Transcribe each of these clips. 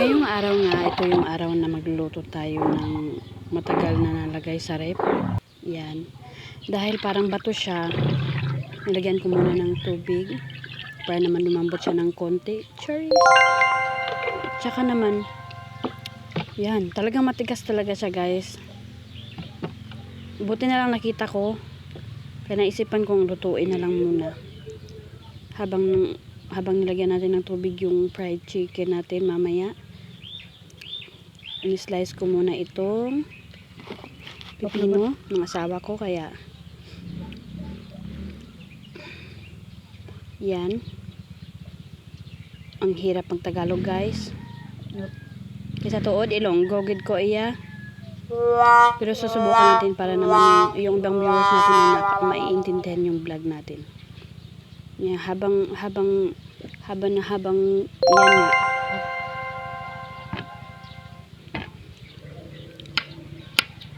Ngayong araw nga, ito yung araw na magluluto tayo ng matagal na nalagay sa rep. Yan. Dahil parang bato siya, nilagyan ko muna ng tubig para naman lumambot siya ng konti. Cherries. Tsaka naman, yan. Talagang matigas talaga siya, guys. Buti na lang nakita ko. Kaya naisipan kong lutuin na lang muna. Habang nilagyan natin ng tubig yung fried chicken natin mamaya. Ini-slice ko muna itong pipino ng asawa ko, kaya yan. Ang hirap ng Tagalog, guys. Kisa tuod Ilonggo gid ko iya. Pero susubukan natin para naman yung ibang viewers natin na maiintindihan yung vlog natin. Yeah, habang yan nga.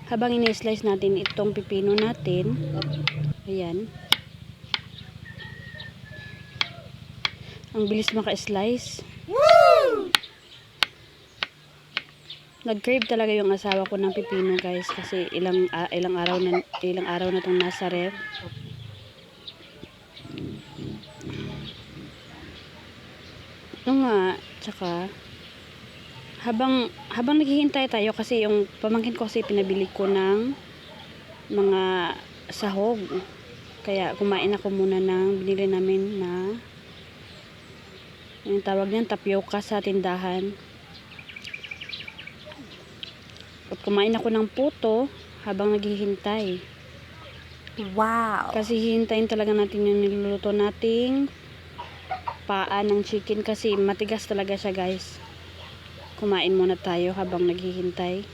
Habang ini-slice natin itong pipino natin, ayan. Ang bilis maka-slice. Nag-crave talaga yung asawa ko ng pipino, guys, kasi ilang araw na tong nasa ref. Ito nga, tsaka habang naghihintay tayo, kasi yung pamangkin ko kasi pinabili ko ng mga sahog. Kaya kumain ako muna ng binili namin na yung tawag niyan tapioca sa tindahan. At kumain ako ng puto habang naghihintay. Wow! Kasi hihintayin talaga natin yung niluluto nating paa ng chicken kasi matigas talaga siya, guys. Kumain muna tayo habang naghihintay.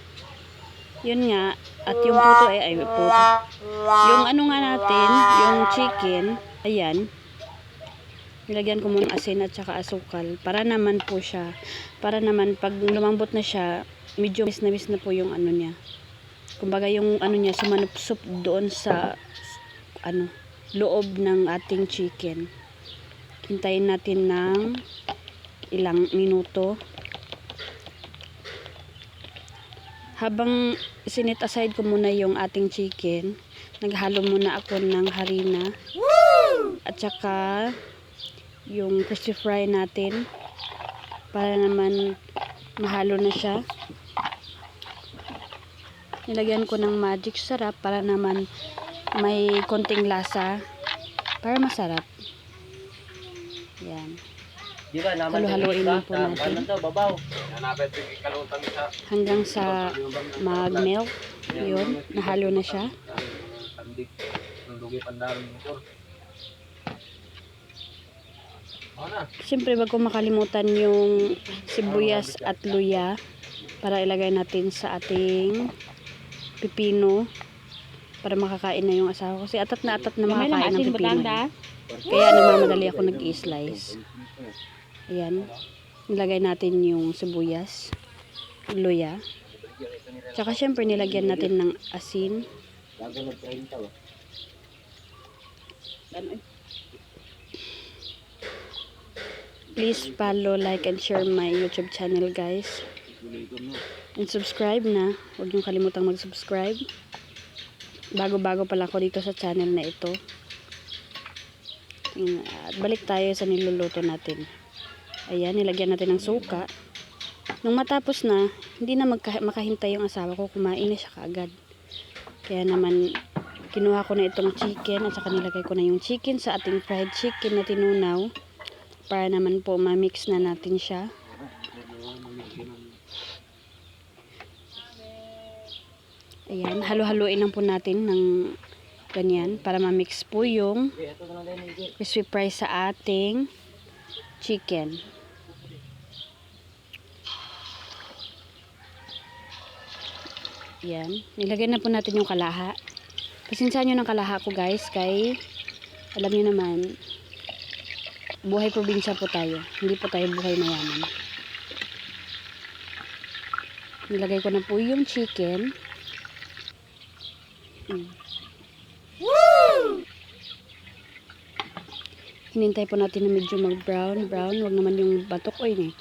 Yun nga, at yung puto puto. Yung ano nga natin, yung chicken, ayan. Nilagyan ko muna asin at saka asukal para naman po siya, para naman pag lumambot na siya, medyo miss na po yung ano niya. Kumbaga yung ano niya sumanupsup doon sa loob ng ating chicken. Hintayin natin ng ilang minuto. Habang sinit aside ko muna yung ating chicken, naghalo muna ako ng harina. At saka yung crispy fry natin para naman mahalo na siya. Nilagyan ko ng magic sarap para naman may konting lasa para masarap. Yan. Halo-haloin lang po natin hanggang sa mag-melt. Yun, nahalo na siya. Siyempre, wag ko makalimutan yung sibuyas at luya para ilagay natin sa ating pipino para makakain na yung asawa ko. Kasi atat na makakain ng pipino. Kaya nagmamadali ako nag-i-slice. Ayan. Nilagay natin yung sibuyas, luya. Tsaka syempre nilagyan natin ng asin. Please follow, like, and share my YouTube channel, guys. And subscribe na. Huwag niyong kalimutang mag-subscribe. Bago-bago pala ako dito sa channel na ito. At balik tayo sa niluluto natin. Ayan, nilagyan natin ng suka. Nung matapos na, hindi na makahintay yung asawa ko, kumain na siya kaagad. Kaya naman, kinuha ko na itong chicken at saka nilagay ko na yung chicken sa ating fried chicken na tinunaw para naman po ma-mix na natin siya. Ayan, halo-haloin lang po natin ng ganyan para ma-mix po yung crispy fry sa ating chicken. Yan. Nilagay na po natin yung kalaha. Pasensyahan nyo ng kalaha ko, guys, kay alam nyo naman, buhay probinsya po tayo. Hindi po tayo buhay mayaman. Nilagay ko na po yung chicken. Hinintay po natin na medyo mag-brown. Wag naman yung batok oil eh.